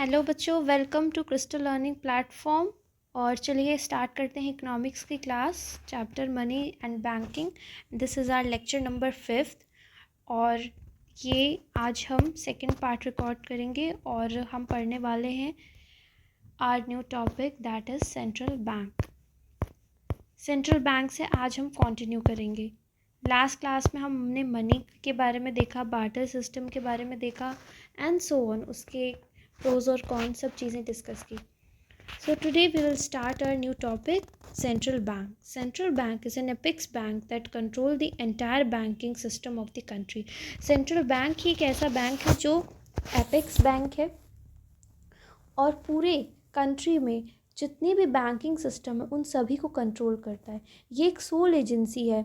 Hello बच्चों, welcome to Crystal Learning platform. और चलिए स्टार्ट करते हैं इकोनॉमिक्स की class, chapter money and banking. This is our lecture number 5th। और ये आज हम सेकंड पार्ट रिकॉर्ड करेंगे और हम पढ़ने वाले हैं our new topic that is central bank. Central bank से आज हम कंटिन्यू करेंगे। लास्ट क्लास में हमने मनी के बारे में देखा, बार्टर सिस्टम के बारे में देखा एंड सो ऑन, उसके प्रोज और कॉन सब चीज़ें डिस्कस की। So today we will start our new topic, central bank. Central bank is an apex bank that control the entire banking system of the country. Central bank ही एक ऐसा bank है जो apex bank है और पूरे country में जितनी भी बैंकिंग सिस्टम है उन सभी को कंट्रोल करता है। ये एक सोल एजेंसी है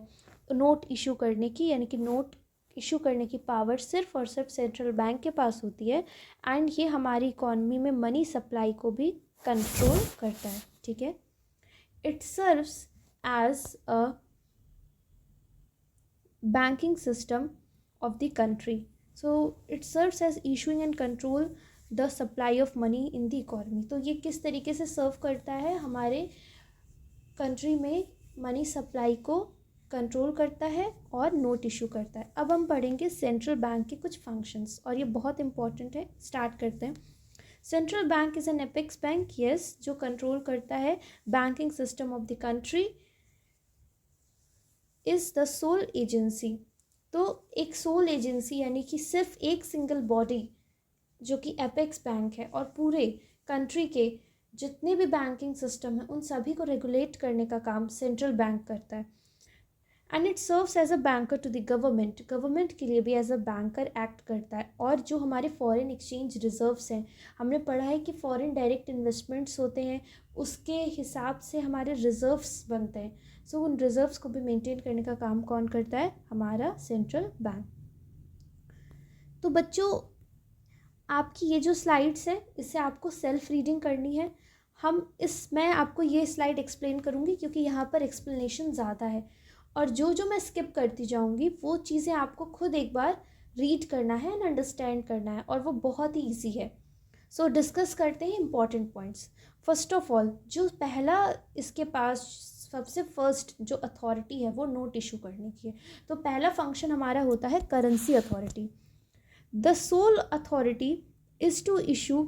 नोट इशू करने की, यानी कि नोट इशू करने की पावर सिर्फ और सिर्फ सेंट्रल बैंक के पास होती है। एंड ये हमारी इकॉनमी में मनी सप्लाई को भी कंट्रोल करता है। ठीक है, it serves as a banking system of the country. So it serves as issuing and control the supply of money in the economy. तो ये किस तरीके से सर्व करता है, हमारे कंट्री में मनी सप्लाई को कंट्रोल करता है और नोट इशू करता है। अब हम पढ़ेंगे सेंट्रल बैंक के कुछ फंक्शंस और ये बहुत इंपॉर्टेंट है। स्टार्ट करते हैं। Central bank is an apex bank, yes, जो कंट्रोल करता है banking system of the country, is the sole agency. तो एक सोल एजेंसी यानी कि सिर्फ एक सिंगल बॉडी जो कि एपेक्स बैंक है और पूरे कंट्री के जितने भी बैंकिंग सिस्टम है उन सभी को रेगुलेट करने का काम सेंट्रल बैंक करता है। And it serves as a banker to the government. Government के लिए भी एज अ बैंकर एक्ट करता है। और जो हमारे फॉरेन एक्सचेंज रिजर्व्स हैं, हमने पढ़ा है कि फॉरेन डायरेक्ट इन्वेस्टमेंट्स होते हैं, उसके हिसाब से हमारे रिजर्व्स बनते हैं। सो उन रिजर्व्स को भी मेंटेन करने का काम कौन करता है, हमारा सेंट्रल बैंक। तो बच्चों, आपकी ये जो स्लाइड्स है इससे आपको सेल्फ रीडिंग करनी है। मैं आपको ये स्लाइड एक्सप्लेन करूँगी क्योंकि यहाँ पर एक्सप्लेनेशन ज़्यादा है और जो जो मैं स्किप करती जाऊँगी वो चीज़ें आपको खुद एक बार रीड करना है एंड अंडरस्टैंड करना है और वो बहुत ही ईजी है। सो डिस्कस करते हैं important points. First of all, जो पहला इसके पास सबसे फर्स्ट जो अथॉरिटी है वो नोट इशू करने की है। तो पहला फंक्शन हमारा होता है currency authority. The sole authority is to issue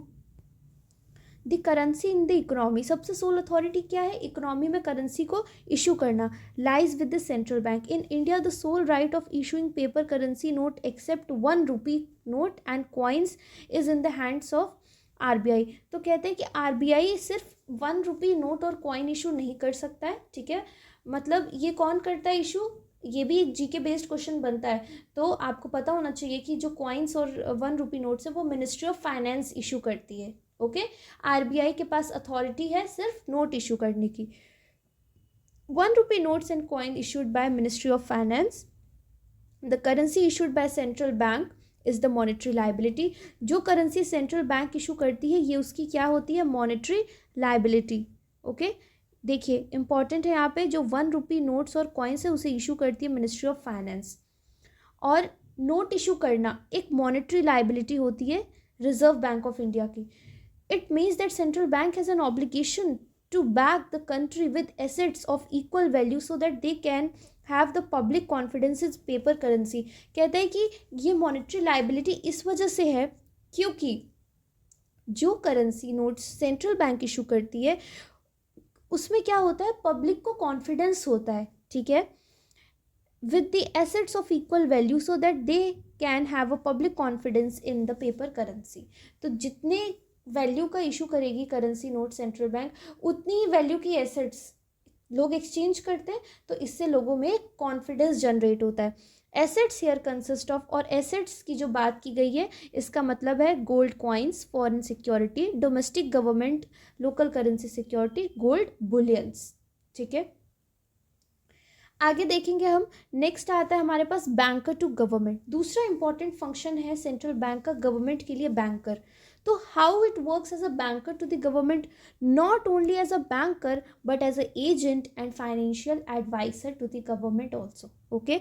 the currency in the economy. सबसे सोल अथॉरिटी क्या है, इकोनॉमी में करेंसी को इशू करना, lies with the central bank. In India, the sole right of issuing paper currency note except 1 rupee note and coins is in the hands of RBI. तो कहते हैं कि RBI सिर्फ 1 रुपी नोट और coin issue नहीं कर सकता है। ठीक है, मतलब ये कौन करता है इशू, ये भी एक जीके बेस्ड क्वेश्चन बनता है। तो आपको पता होना चाहिए कि जो कॉइन्स और 1 रुपी नोट्स है वो मिनिस्ट्री ऑफ फाइनेंस इशू करती है। ओके, आरबीआई के पास अथॉरिटी है सिर्फ नोट इशू करने की। 1 rupee notes and coin issued by ministry of finance. The currency issued by central bank is the monetary liability. जो करेंसी सेंट्रल बैंक इशू करती है ये उसकी क्या होती है, मॉनेटरी लाइबिलिटी। ओके, देखिए इंपॉर्टेंट है यहाँ पे, जो 1 रुपी नोट्स और कॉइन्स है उसे इशू करती है मिनिस्ट्री ऑफ फाइनेंस। और नोट इशू करना एक मॉनेटरी लाइबिलिटी होती है रिजर्व बैंक ऑफ इंडिया की। It means that central bank has an obligation to back the country with assets of equal value so that they can have the public confidence in paper currency। कहते हैं कि ये monetary liability इस वजह से है क्योंकि जो currency notes central bank issue करती है उसमें क्या होता है, पब्लिक को कॉन्फिडेंस होता है। ठीक है, with the assets of equal value so that they can have a public confidence in the paper currency। तो जितने वैल्यू का इशू करेगी करेंसी नोट सेंट्रल बैंक, उतनी ही वैल्यू की एसेट्स लोग एक्सचेंज करते हैं, तो इससे लोगों में कॉन्फिडेंस जनरेट होता है। एसेट्स हियर कंसिस्ट ऑफ, और एसेट्स की जो बात की गई है इसका मतलब है gold coins, foreign security, domestic government local currency security, gold bullions. ठीक है, आगे देखेंगे हम। नेक्स्ट आता है हमारे पास बैंकर टू गवर्नमेंट। दूसरा इंपॉर्टेंट फंक्शन है सेंट्रल बैंक का गवर्नमेंट के लिए बैंकर। तो how it works as a banker to the government, not only as a banker but as a agent and financial adviser to the government also. Okay,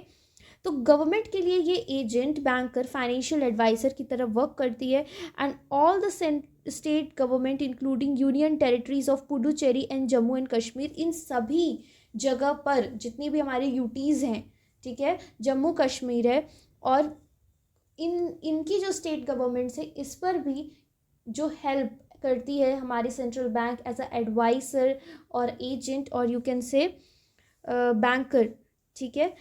तो government के लिए ये agent, banker, financial adviser की तरह work करती है। And all the state government including union territories of Puducherry and Jammu and Kashmir, इन सभी जगह पर जितनी भी हमारे यूटीज़ हैं, ठीक है, जम्मू कश्मीर है, और इनकी जो स्टेट गवर्नमेंट्स है, इस पर भी जो हेल्प करती है हमारी central bank as a adviser और एजेंट, और यू कैन से बैंकर, ठीक है।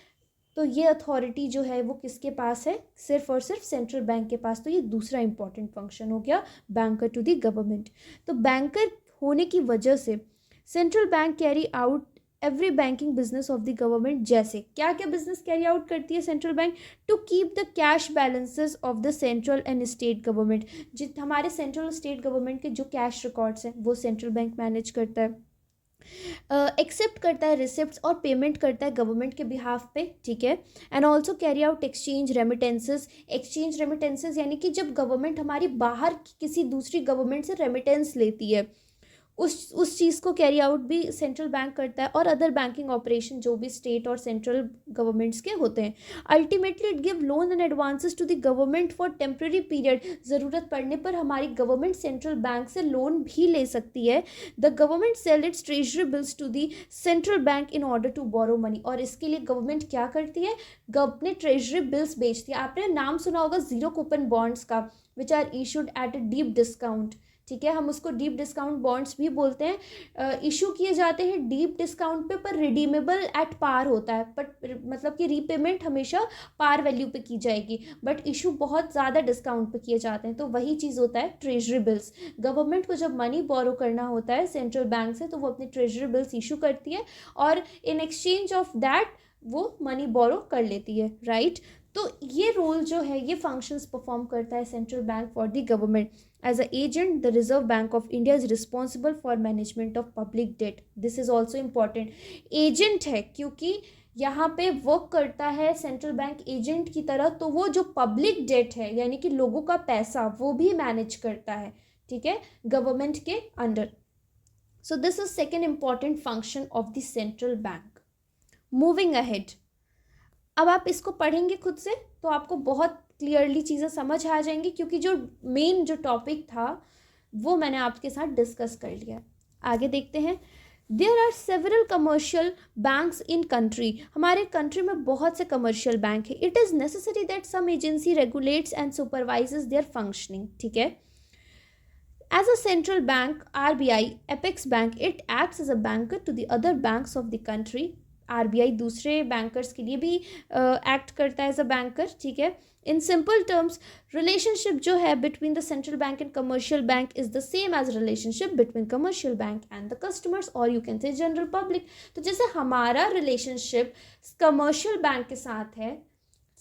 तो ये अथॉरिटी जो है वो किसके पास है? सिर्फ और सिर्फ सेंट्रल बैंक के पास। तो ये दूसरा इंपॉर्टेंट फंक्शन हो गया बैंकर टू द गवर्नमेंट। तो बैंकर होने की वजह से central bank carry out every banking business of the government. जैसे क्या क्या बिजनेस कैरी आउट करती है central bank? To keep the cash balances of the central and state government. जित हमारे सेंट्रल और स्टेट गवर्नमेंट के जो कैश रिकॉर्ड्स हैं वो सेंट्रल बैंक मैनेज करता है, एक्सेप्ट करता है रिसिप्ट्स और पेमेंट करता है गवर्नमेंट के बिहाफ पे, ठीक है। And also carry out exchange remittances. Exchange remittances यानी कि जब गवर्नमेंट हमारी बाहर किसी दूसरी गवर्नमेंट से रेमिटेंस लेती है, उस चीज़ को कैरी आउट भी सेंट्रल बैंक करता है। और अदर बैंकिंग ऑपरेशन जो भी स्टेट और सेंट्रल गवर्नमेंट्स के होते हैं। Ultimately it give loan and advances to the government for temporary period. ज़रूरत पड़ने पर हमारी गवर्नमेंट सेंट्रल बैंक से लोन भी ले सकती है। The government sell its treasury bills to the central bank in order to borrow money. और इसके लिए गवर्नमेंट क्या करती है? अपने ट्रेजरी बिल्स बेचती है। आपने नाम सुना होगा जीरो कूपन बॉन्ड्स का, which are issued at a deep discount, ठीक है। हम उसको डीप डिस्काउंट बॉन्ड्स भी बोलते हैं। इशू किए जाते हैं डीप डिस्काउंट पे, पर रिडीमेबल एट पार होता है, बट मतलब कि रीपेमेंट हमेशा पार वैल्यू पे की जाएगी, बट इशू बहुत ज़्यादा डिस्काउंट पे किए जाते हैं। तो वही चीज़ होता है ट्रेजरी बिल्स। गवर्नमेंट को जब मनी बोरो करना होता है सेंट्रल बैंक से, तो वो अपने ट्रेजरी बिल्स इशू करती है और इन एक्सचेंज ऑफ दैट वो मनी बोरो कर लेती है, राइट। तो ये रोल जो है, ये फंक्शंस परफॉर्म करता है central bank for the government. As an agent, the Reserve Bank of India is responsible for management of public debt. This is also important. Agent है क्योंकि यहाँ पे वर्क करता है सेंट्रल बैंक एजेंट की तरह, तो वो जो पब्लिक डेट है यानी कि लोगों का पैसा, वो भी मैनेज करता है, ठीक है, गवर्नमेंट के under. So this is second important function of the central bank. Moving ahead, अब आप इसको पढ़ेंगे खुद से तो आपको बहुत क्लियरली चीज़ें समझ आ जाएंगी, क्योंकि जो मेन जो टॉपिक था वो मैंने आपके साथ डिस्कस कर लिया। आगे देखते हैं। There are several commercial banks in country. हमारे कंट्री में बहुत से कमर्शियल बैंक है। It is necessary that some agency regulates and supervises their functioning, ठीक है। As a central bank, RBI, Apex Bank, it acts as a banker to the other banks of the country. RBI दूसरे bankers के लिए भी act करता है as a banker, ठीक है। इन सिंपल टर्म्स, रिलेशनशिप जो है between the central bank and commercial bank is the same as relationship between commercial bank and the customers, और you can say general public. तो जैसे हमारा रिलेशनशिप कमर्शियल बैंक के साथ है,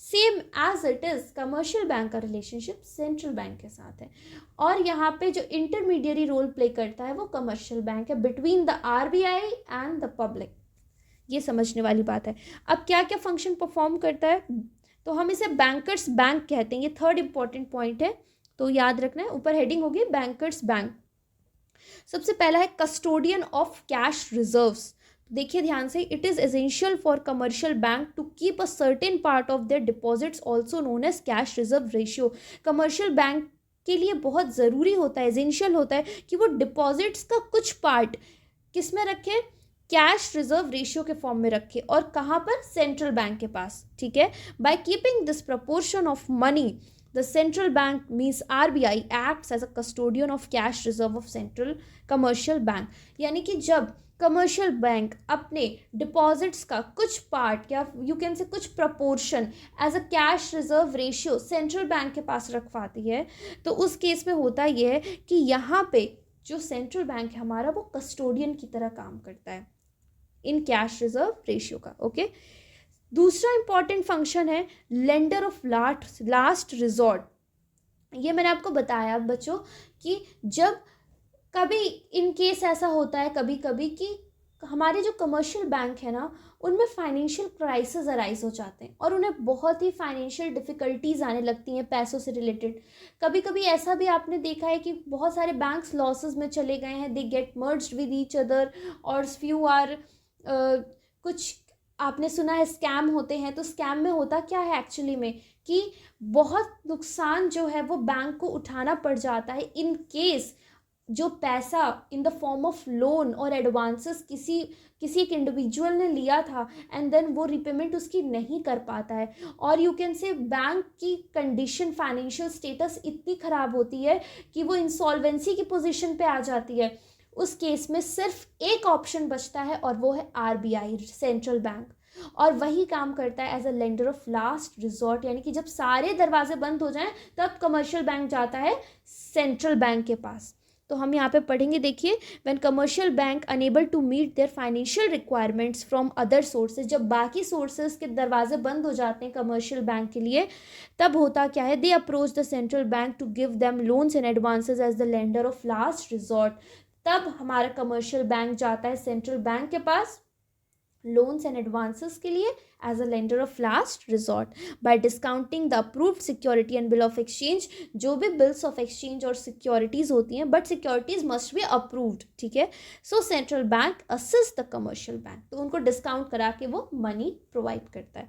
same as it is commercial bank का relationship central bank के साथ है। और यहाँ पे जो इंटरमीडियरी रोल प्ले करता है वो कमर्शियल बैंक है between the RBI and the public. ये समझने वाली बात है। अब क्या क्या फंक्शन परफॉर्म करता है, तो हम इसे बैंकर्स बैंक कहते हैं। ये थर्ड इंपॉर्टेंट पॉइंट है, तो याद रखना है। ऊपर हेडिंग होगी बैंकर्स बैंक। सबसे पहला है कस्टोडियन ऑफ कैश रिजर्व्स। देखिए ध्यान से, it is essential for commercial bank to keep a certain part of their deposits also known as cash reserve ratio. Commercial bank के लिए बहुत ज़रूरी होता है, एसेंशियल होता है कि वो डिपॉजिट्स का कुछ पार्ट किस में रखे? कैश रिजर्व रेशियो के फॉर्म में रखे। और कहाँ पर? सेंट्रल बैंक के पास, ठीक है। By keeping this proportion of money, the central bank means RBI acts as a custodian of cash reserve of central commercial bank. यानी कि जब कमर्शियल बैंक अपने डिपॉजिट्स का कुछ पार्ट या यू कैन से कुछ proportion as a cash reserve ratio central bank के पास रखवाती है, तो उस केस में होता यह है कि यहाँ पे जो सेंट्रल बैंक है हमारा, वो कस्टोडियन की तरह काम करता है इन कैश रिजर्व रेशियो का, ओके। दूसरा इंपॉर्टेंट फंक्शन है लेंडर ऑफ लास्ट रिजॉर्ट। ये मैंने आपको बताया बच्चों कि जब कभी इन केस ऐसा होता है कभी कभी कि हमारे जो कमर्शियल बैंक है ना, उनमें फाइनेंशियल क्राइसिस अराइज हो जाते हैं और उन्हें बहुत ही फाइनेंशियल डिफ़िकल्टीज आने लगती हैं पैसों से रिलेटेड। कभी कभी ऐसा भी आपने देखा है कि बहुत सारे बैंक्स लॉसेस में चले गए हैं, they get merged with each other, और फ्यू आर कुछ आपने सुना है स्कैम होते हैं, तो स्कैम में होता क्या है एक्चुअली में कि बहुत नुकसान जो है वो बैंक को उठाना पड़ जाता है इन केस जो पैसा in the form of loan और एडवांसेस किसी किसी एक इंडिविजुअल ने लिया था एंड देन वो रिपेमेंट उसकी नहीं कर पाता है, और यू कैन से बैंक की कंडीशन, फाइनेंशियल स्टेटस इतनी ख़राब होती है कि वो इंसॉल्वेंसी की पोजीशन पे आ जाती है। उस केस में सिर्फ एक ऑप्शन बचता है और वो है आरबीआई, सेंट्रल बैंक, और वही काम करता है as a lender of last resort, यानी कि जब सारे दरवाजे बंद हो जाएं तब कमर्शियल बैंक जाता है सेंट्रल बैंक के पास। तो हम यहाँ पे पढ़ेंगे, देखिए, when commercial bank unable to meet their financial requirements from other sources, जब बाकी सोर्सेज के दरवाजे बंद हो जाते हैं कमर्शियल बैंक के लिए, तब होता क्या है, they approach the central bank to give them loans and advances as the lender of last resort. तब हमारा कमर्शियल बैंक जाता है सेंट्रल बैंक के पास लोन्स एंड एडवांसेस के लिए as a lender of last resort by discounting the approved security and bill of exchange. जो भी bills of exchange और सिक्योरिटीज होती हैं, but securities must be approved, ठीक है। So central bank assist the commercial bank, तो उनको discount करा के वो मनी प्रोवाइड करता है।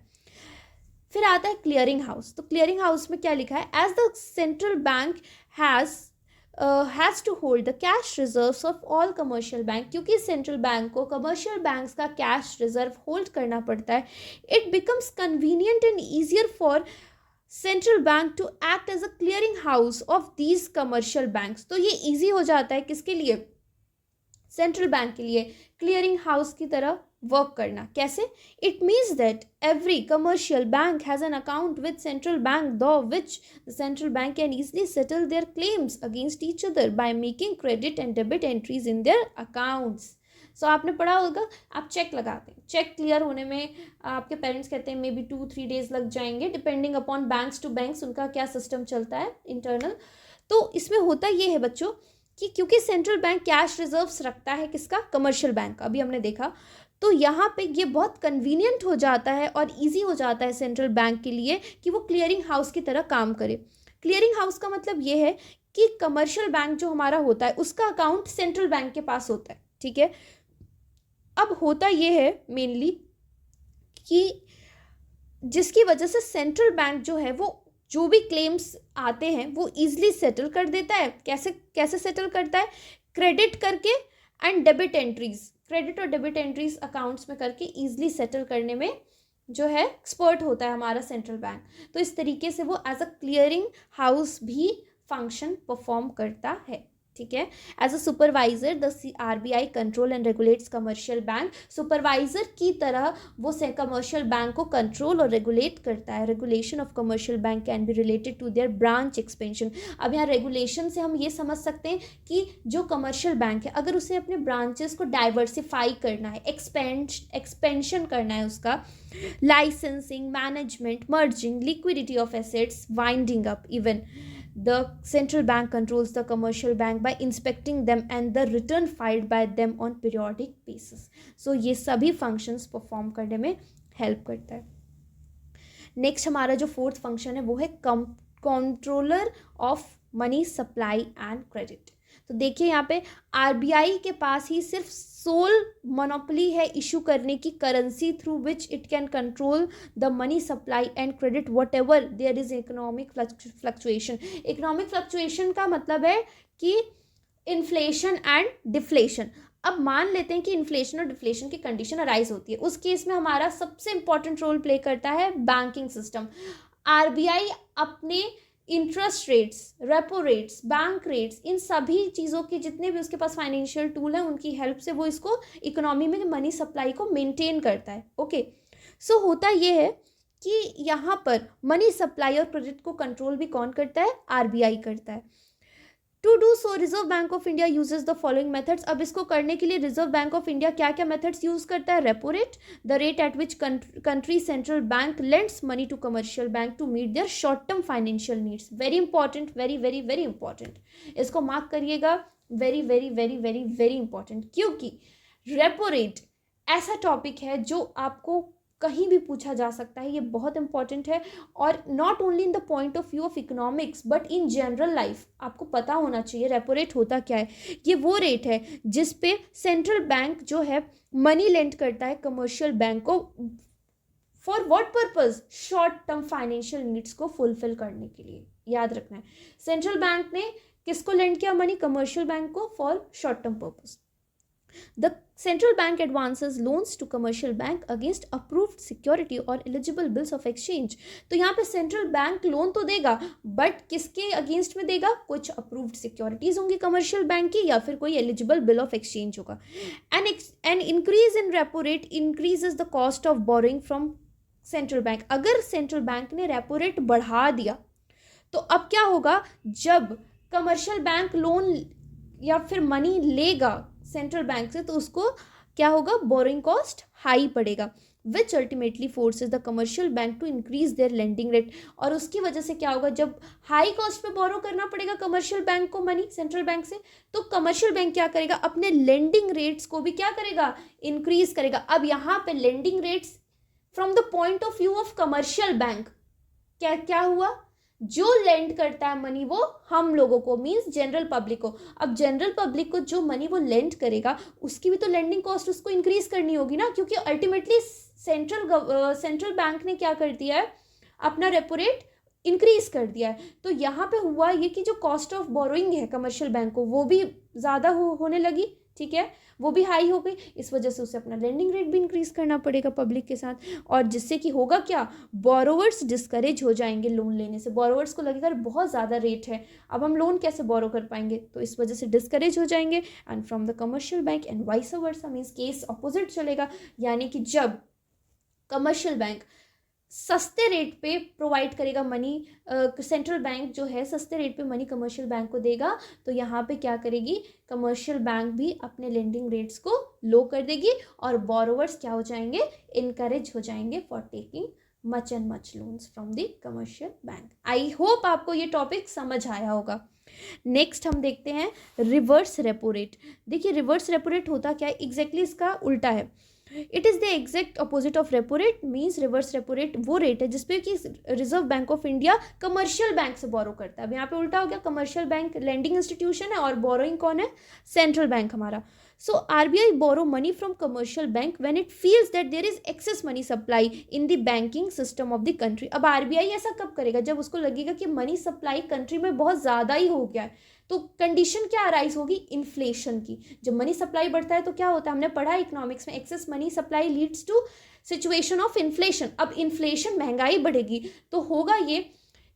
फिर आता है क्लियरिंग हाउस। तो क्लियरिंग हाउस में क्या लिखा है, as the central bank has to hold the cash reserves of all commercial bank, क्योंकि सेंट्रल बैंक को कमर्शियल बैंक्स का कैश रिजर्व होल्ड करना पड़ता है, it becomes convenient and easier for central bank to act as a clearing house of these commercial banks. तो ये easy हो जाता है किसके लिए, सेंट्रल बैंक के लिए, क्लियरिंग हाउस की तरह वर्क करना। कैसे, it means that every commercial bank has an account with central bank दो which the central bank can easily settle their claims against each other by making credit and debit entries in their accounts. So आपने पढ़ा होगा, आप check लगाते हैं, check clear होने में आपके पेरेंट्स कहते हैं मे बी 2-3 डेज लग जाएंगे, depending upon banks to banks उनका क्या सिस्टम चलता है इंटरनल। तो इसमें होता ये है बच्चों कि क्योंकि सेंट्रल बैंक कैश रिजर्व्स रखता है किसका, कमर्शियल बैंक का, अभी हमने देखा, तो यहाँ पे ये बहुत कन्वीनियंट हो जाता है और इजी हो जाता है सेंट्रल बैंक के लिए कि वो क्लियरिंग हाउस की तरह काम करे। क्लियरिंग हाउस का मतलब ये है कि कमर्शियल बैंक जो हमारा होता है उसका अकाउंट सेंट्रल बैंक के पास होता है, ठीक है। अब होता ये है मेनली कि जिसकी वजह से सेंट्रल बैंक जो है वो जो भी क्लेम्स आते हैं वो ईजिली सेटल कर देता है। कैसे कैसे सेटल करता है, क्रेडिट करके एंड डेबिट एंट्रीज, क्रेडिट और डेबिट एंट्रीज अकाउंट्स में करके ईजिली सेटल करने में जो है एक्सपर्ट होता है हमारा सेंट्रल बैंक। तो इस तरीके से वो एज अ क्लियरिंग हाउस भी फंक्शन परफॉर्म करता है, ठीक है। As a supervisor the RBI control and regulates commercial bank, supervisor की तरह वो से कमर्शियल बैंक को कंट्रोल और रेगुलेट करता है। Regulation of commercial bank can be related to their branch expansion. अब यहाँ रेगुलेशन से हम ये समझ सकते हैं कि जो कमर्शियल बैंक है अगर उसे अपने ब्रांचेस को डाइवर्सिफाई करना है, एक्सपेंशन करना है उसका, licensing, management, merging, liquidity of assets, winding up, even the central bank controls the commercial bank by inspecting them and the return filed by them on periodic basis. So ये सभी functions perform करने में help करता है। Next हमारा जो fourth function है वो है controller of money supply and credit. तो देखिए यहाँ पे आरबीआई के पास ही सिर्फ सोल मोनोपोली है इशू करने की currency through which it can control the money supply and credit whatever there is economic fluctuation. Economic fluctuation का मतलब है कि इन्फ्लेशन एंड डिफ्लेशन। अब मान लेते हैं कि इन्फ्लेशन और डिफ्लेशन की कंडीशन अराइज होती है, उस केस में हमारा सबसे इंपॉर्टेंट रोल प्ले करता है बैंकिंग सिस्टम। आरबीआई अपने interest rates, repo rates, bank rates, इन सभी चीज़ों के जितने भी उसके पास फाइनेंशियल टूल हैं उनकी हेल्प से वो इसको इकोनॉमी में मनी सप्लाई को मेंटेन करता है। ओके, सो होता ये है कि यहाँ पर मनी सप्लाई और क्रेडिट को कंट्रोल भी कौन करता है, आरबीआई करता है। To do so Reserve bank of India uses the following methods. अब इसको करने के लिए रिजर्व बैंक ऑफ इंडिया क्या क्या मेथड्स यूज करता है, repo rate, the rate at which country central bank lends money to commercial bank to meet their short term financial needs. Very important, very very very important, इसको mark करिएगा, very very very very very important, क्योंकि repo rate ऐसा topic है जो आपको कहीं भी पूछा जा सकता है, ये बहुत इंपॉर्टेंट है। और not only in the point of view of economics but in general life आपको पता होना चाहिए रेपो रेट होता क्या है। ये वो रेट है जिस पे सेंट्रल बैंक जो है मनी लेंड करता है कमर्शियल बैंक को, for what purpose, short term financial needs को फुलफिल करने के लिए। याद रखना है, सेंट्रल बैंक ने किसको लेंड किया मनी, कमर्शियल बैंक को, for short term purpose. The central bank advances loans to commercial bank against approved security और eligible bills of exchange। तो यहाँ पे सेंट्रल बैंक लोन तो देगा बट किसके अगेंस्ट में देगा, कुछ अप्रूव्ड सिक्योरिटीज होंगी कमर्शियल बैंक की या फिर कोई एलिजिबल बिल ऑफ एक्सचेंज होगा। N increase in repo rate increases the cost of borrowing from central bank. अगर सेंट्रल बैंक ने रेपो रेट बढ़ा दिया तो अब क्या होगा, जब कमर्शियल बैंक लोन या फिर मनी लेगा सेंट्रल बैंक से तो उसको क्या होगा, बोरोइंग कॉस्ट हाई पड़ेगा, which ultimately forces the commercial bank to increase their lending rate. और उसकी वजह से क्या होगा, जब हाई कॉस्ट पे बोरो करना पड़ेगा कमर्शियल बैंक को मनी सेंट्रल बैंक से, तो कमर्शियल बैंक क्या करेगा, अपने लेंडिंग रेट्स को भी क्या करेगा, इंक्रीज करेगा। अब यहाँ पे lending rates from the point of view of commercial bank क्या क्या हुआ, जो लेंड करता है मनी वो हम लोगों को, मींस जनरल पब्लिक को। अब जनरल पब्लिक को जो मनी वो लेंड करेगा उसकी भी तो लेंडिंग कॉस्ट उसको इंक्रीज करनी होगी ना, क्योंकि अल्टीमेटली सेंट्रल बैंक ने क्या कर दिया है, अपना रेपो रेट इंक्रीज कर दिया है। तो यहाँ पे हुआ ये कि जो कॉस्ट ऑफ बोरोइंग है कमर्शियल बैंक को वो भी ज़्यादा होने लगी, ठीक है, वो भी हाई हो गई। इस वजह से उसे अपना लेंडिंग रेट भी इंक्रीज करना पड़ेगा पब्लिक के साथ, और जिससे कि होगा क्या, बोरोवर्स डिस्करेज हो जाएंगे लोन लेने से। बोरोवर्स को लगेगा बहुत ज़्यादा रेट है, अब हम लोन कैसे बोरो कर पाएंगे, तो इस वजह से डिस्करेज हो जाएंगे and from the commercial bank and vice versa, means case opposite चलेगा। यानी कि जब कमर्शियल बैंक सस्ते रेट पे प्रोवाइड करेगा मनी, सेंट्रल बैंक जो है सस्ते रेट पे मनी कमर्शियल बैंक को देगा, तो यहाँ पे क्या करेगी, कमर्शियल बैंक भी अपने लेंडिंग रेट्स को लो कर देगी और बोरोवर्स क्या हो जाएंगे, इनकरेज हो जाएंगे for taking much and much loans from the commercial bank. I hope आपको ये टॉपिक समझ आया होगा। नेक्स्ट हम देखते हैं रिवर्स रेपो रेट। देखिए रिवर्स रेपो रेट होता क्या है, एग्जैक्टली इसका उल्टा है। It is the exact opposite of repo rate, means reverse repo rate वो रेट है जिसपे कि reserve bank of India commercial bank से बोरो करता है। अब यहाँ पे उल्टा हो गया, कमर्शियल बैंक लेंडिंग इंस्टीट्यूशन है और बोरोइंग कौन है, सेंट्रल बैंक हमारा। So RBI borrow money from commercial bank when it feels that there is excess money supply in the banking system of the country. अब आरबीआई ऐसा कब करेगा, जब उसको लगेगा कि मनी सप्लाई कंट्री में बहुत ज़्यादा ही हो गया है। तो कंडीशन क्या अराइज होगी, इन्फ्लेशन की। जब मनी सप्लाई बढ़ता है तो क्या होता है, हमने पढ़ा इकोनॉमिक्स में, excess money supply leads to situation of inflation. अब इन्फ्लेशन, महंगाई बढ़ेगी तो होगा ये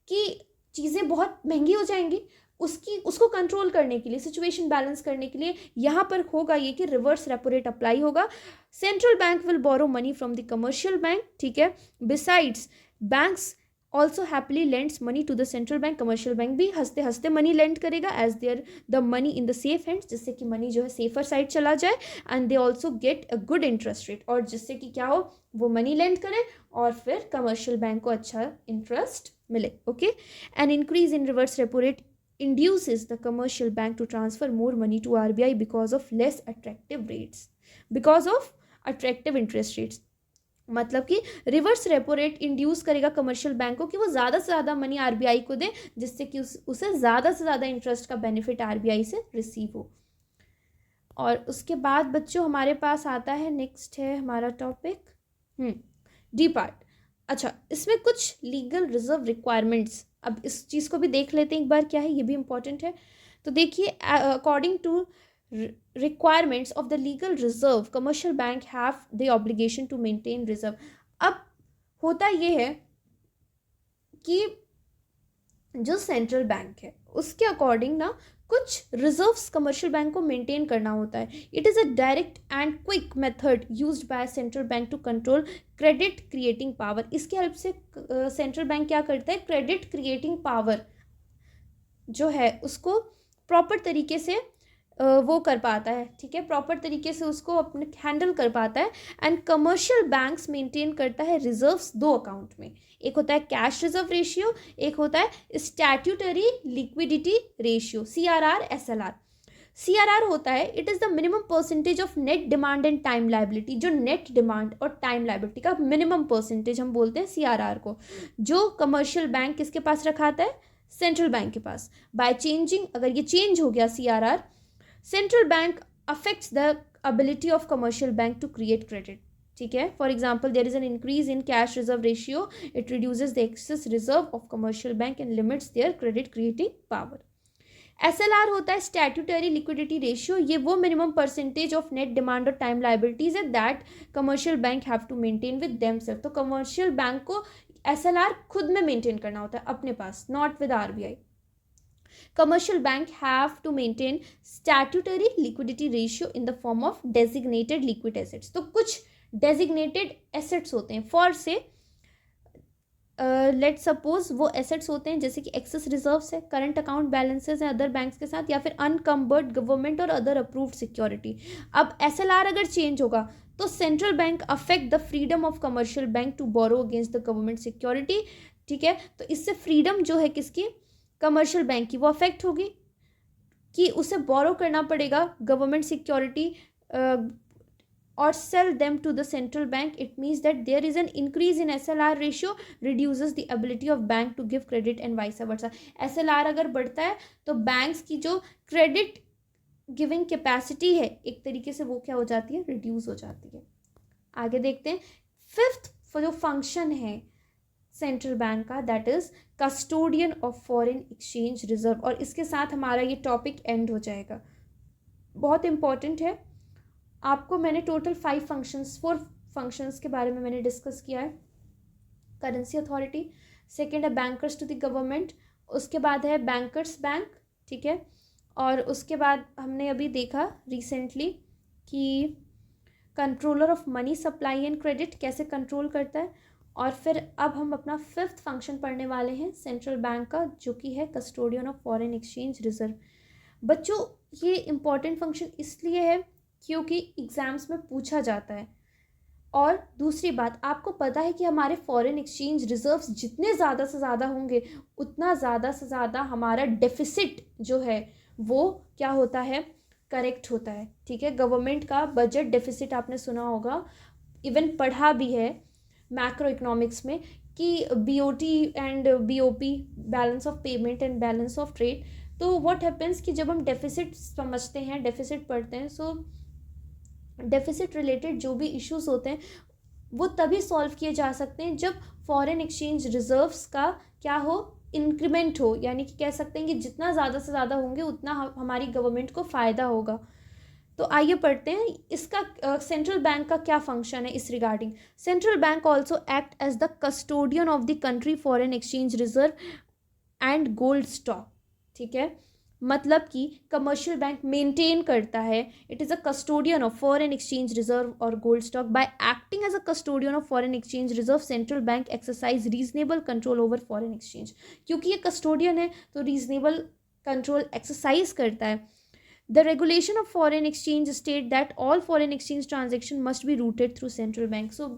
कि चीज़ें बहुत महंगी हो जाएंगी। उसको कंट्रोल करने के लिए, सिचुएशन बैलेंस करने के लिए यहाँ पर होगा ये कि रिवर्स रेपो रेट अप्लाई होगा। Central bank will borrow money from the commercial bank, ठीक है। Besides banks also happily lends money to the central bank, commercial bank भी हंसते हंसते मनी लेंड करेगा as there the money in the safe hands, जिससे कि money जो है सेफर साइड चला जाए and they also get a good interest rate, और जिससे कि क्या हो, वो मनी लेंड करे और फिर कमर्शियल बैंक को अच्छा इंटरेस्ट मिले। Okay, N increase in reverse repo rate induces the commercial bank to transfer more money to RBI because of less attractive rates, because of attractive interest rates। मतलब कि reverse repo rate induce करेगा commercial bank को कि वो ज़्यादा से ज़्यादा money RBI को दे, जिससे कि उसे ज़्यादा से ज़्यादा इंटरेस्ट का बेनिफिट आरबीआई से रिसीव हो। और उसके बाद बच्चों हमारे पास आता है, नेक्स्ट है हमारा टॉपिक डी पार्ट। अच्छा, इसमें कुछ लीगल रिजर्व रिक्वायरमेंट्स, अब इस चीज़ को भी देख लेते हैं एक बार, क्या है, ये भी इम्पॉर्टेंट है। तो देखिए, according to requirements of the legal reserve commercial bank have the obligation to maintain reserve। अब होता ये है कि जो सेंट्रल बैंक है उसके अकॉर्डिंग ना कुछ रिजर्व्स कमर्शियल बैंक को मेंटेन करना होता है। It is a direct and quick method used by central bank to control credit creating power. इसके हेल्प से सेंट्रल बैंक क्या करता है, क्रेडिट क्रिएटिंग पावर जो है उसको प्रॉपर तरीके से वो कर पाता है, ठीक है, प्रॉपर तरीके से उसको अपने हैंडल कर पाता है। एंड कमर्शियल बैंक्स मेंटेन करता है रिजर्व्स दो अकाउंट में, एक होता है कैश रिजर्व रेशियो, एक होता है statutory liquidity ratio, CRR SLR। CRR होता है, it is the minimum percentage of net demand and time liability, जो नेट डिमांड और टाइम लाइबिलिटी का मिनिमम परसेंटेज हम बोलते हैं CRR को, जो कमर्शियल बैंक किसके पास रखाता है, सेंट्रल बैंक के पास। बाय चेंजिंग, अगर ये चेंज हो गया CRR, central bank affects the ability of commercial bank to create credit, ठीक है। For example, there is an increase in cash reserve ratio, it reduces the excess reserve of commercial bank and limits their credit creating power. SLR होता है statutory liquidity ratio, ये वो minimum percentage of net demand और time liabilities है that commercial bank have to maintain with themselves. तो commercial bank को SLR खुद में मेंटेन करना होता है अपने पास, not with RBI। Commercial bank have to maintain statutory liquidity ratio in the form of designated liquid assets। तो कुछ designated assets होते हैं, फॉर से लेट सपोज वो एसेट्स होते हैं जैसे कि एक्सेस रिजर्व्स है, करंट अकाउंट बैलेंसेस है अदर बैंक्स के साथ, या फिर अनकम्बर्ड गवर्नमेंट और अदर अप्रूव्ड सिक्योरिटी। अब SLR अगर चेंज होगा तो central bank affect the freedom of commercial bank to borrow against the government security, ठीक है। तो इससे फ्रीडम जो है किसकी, कमर्शियल बैंक की, वो अफेक्ट होगी कि उसे बोरो करना पड़ेगा government security or sell them to the central bank। It means that there is an increase in SLR ratio reduces the ability of bank to give credit and vice versa। SLR अगर बढ़ता है तो banks की जो credit giving capacity है एक तरीके से वो क्या हो जाती है, रिड्यूस हो जाती है। आगे देखते हैं, फिफ्थ जो फंक्शन है सेंट्रल बैंक का, that is custodian of foreign exchange reserve, और इसके साथ हमारा ये टॉपिक एंड हो जाएगा। बहुत इंपॉर्टेंट है, आपको मैंने टोटल 4 फंक्शंस के बारे में मैंने डिस्कस किया है। करेंसी अथॉरिटी, सेकंड है बैंकर्स टू द गवर्नमेंट, उसके बाद है बैंकर्स बैंक, ठीक है, और उसके बाद हमने अभी देखा रिसेंटली कि controller of money supply and credit कैसे कंट्रोल करता है, और फिर अब हम अपना 5th फंक्शन पढ़ने वाले हैं सेंट्रल बैंक का, जो कि है custodian of foreign exchange reserve. बच्चों ये इंपॉर्टेंट फंक्शन इसलिए है क्योंकि एग्ज़ाम्स में पूछा जाता है, और दूसरी बात आपको पता है कि हमारे फॉरेन एक्सचेंज रिजर्व्स जितने ज़्यादा से ज़्यादा होंगे उतना ज़्यादा से ज़्यादा हमारा डेफिसिट जो है वो क्या होता है, करेक्ट होता है, ठीक है। गवर्नमेंट का बजट डेफिसिट आपने सुना होगा, इवन पढ़ा भी है मैक्रो इकोनॉमिक्स में कि BOT and BOP, balance of payment and balance of trade. तो व्हाट हैपेंस कि जब हम डेफिसिट समझते हैं, डेफिसिट पढ़ते हैं, सो डेफिसिट रिलेटेड जो भी इश्यूज होते हैं वो तभी सॉल्व किए जा सकते हैं जब फॉरेन एक्सचेंज रिजर्व्स का क्या हो, इंक्रीमेंट हो, यानी कि कह सकते हैं कि जितना ज़्यादा से ज़्यादा होंगे उतना हमारी गवर्नमेंट को फ़ायदा होगा। तो आइए पढ़ते हैं इसका सेंट्रल बैंक का क्या फंक्शन है इस regarding. Central bank also act as the custodian of the country foreign exchange reserve and gold stock, ठीक है। मतलब कि कमर्शियल बैंक मेंटेन करता है, it is a custodian of foreign exchange reserve और gold stock. By acting as a custodian of foreign exchange reserve central bank exercise reasonable control over foreign exchange. क्योंकि ये custodian है तो reasonable control exercise करता है। The regulation of foreign exchange state that all foreign exchange transaction must be routed through central bank। So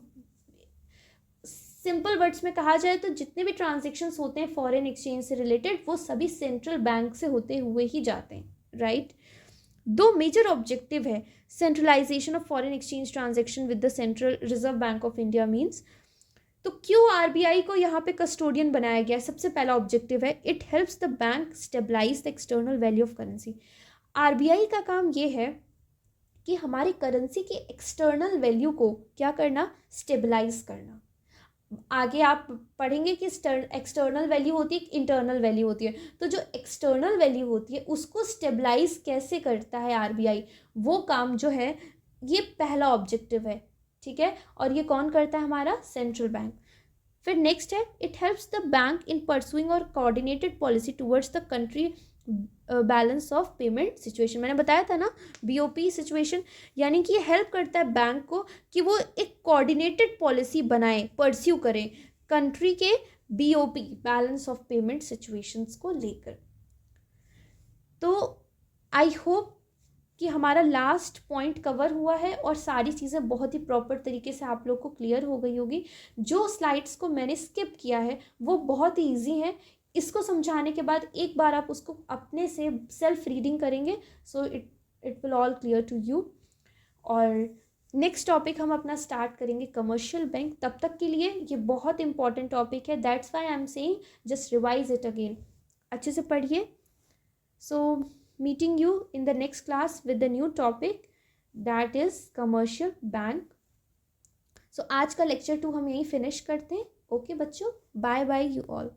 simple words में कहा जाए तो जितने भी ट्रांजेक्शन्स होते हैं फॉरेन एक्सचेंज से रिलेटेड वो सभी सेंट्रल बैंक से होते हुए ही जाते हैं, राइट। दो मेजर ऑब्जेक्टिव है centralization of foreign exchange transaction with the central reserve bank of India means. तो क्यों RBI को यहाँ पे कस्टोडियन बनाया गया? सबसे पहला ऑब्जेक्टिव है it helps the bank stabilize the external value of currency. RBI का काम ये है कि हमारी करेंसी की एक्सटर्नल वैल्यू को क्या करना, स्टेबलाइज करना। आगे आप पढ़ेंगे कि एक्सटर्नल वैल्यू होती है, इंटरनल वैल्यू होती है। तो जो एक्सटर्नल वैल्यू होती है उसको स्टेबलाइज कैसे करता है RBI, वो काम जो है ये पहला ऑब्जेक्टिव है, ठीक है। और ये कौन करता है? हमारा सेंट्रल बैंक। फिर नेक्स्ट है it helps the bank in pursuing और coordinated policy towards the country balance of payment situation. मैंने बताया था ना BOP सिचुएशन, यानी कि ये हेल्प करता है बैंक को कि वो एक कोऑर्डिनेटेड पॉलिसी बनाए, परस्यू करें कंट्री के BOP balance of payment situations को लेकर। तो आई होप कि हमारा लास्ट पॉइंट कवर हुआ है और सारी चीज़ें बहुत ही प्रॉपर तरीके से आप लोग को क्लियर हो गई होगी। जो स्लाइड्स को मैंने स्किप किया है वो बहुत ही ईजी हैं, इसको समझाने के बाद एक बार आप उसको अपने से सेल्फ रीडिंग करेंगे, so it will all clear to you. और नेक्स्ट टॉपिक हम अपना स्टार्ट करेंगे कमर्शियल बैंक। तब तक के लिए ये बहुत इंपॉर्टेंट टॉपिक है, that's why I am saying just revise it again, अच्छे से पढ़िए। So meeting you in the next class with the new topic that is commercial bank. सो आज का लेक्चर 2 हम यहीं फिनिश करते हैं। ओके बच्चों, बाय बाय यू ऑल।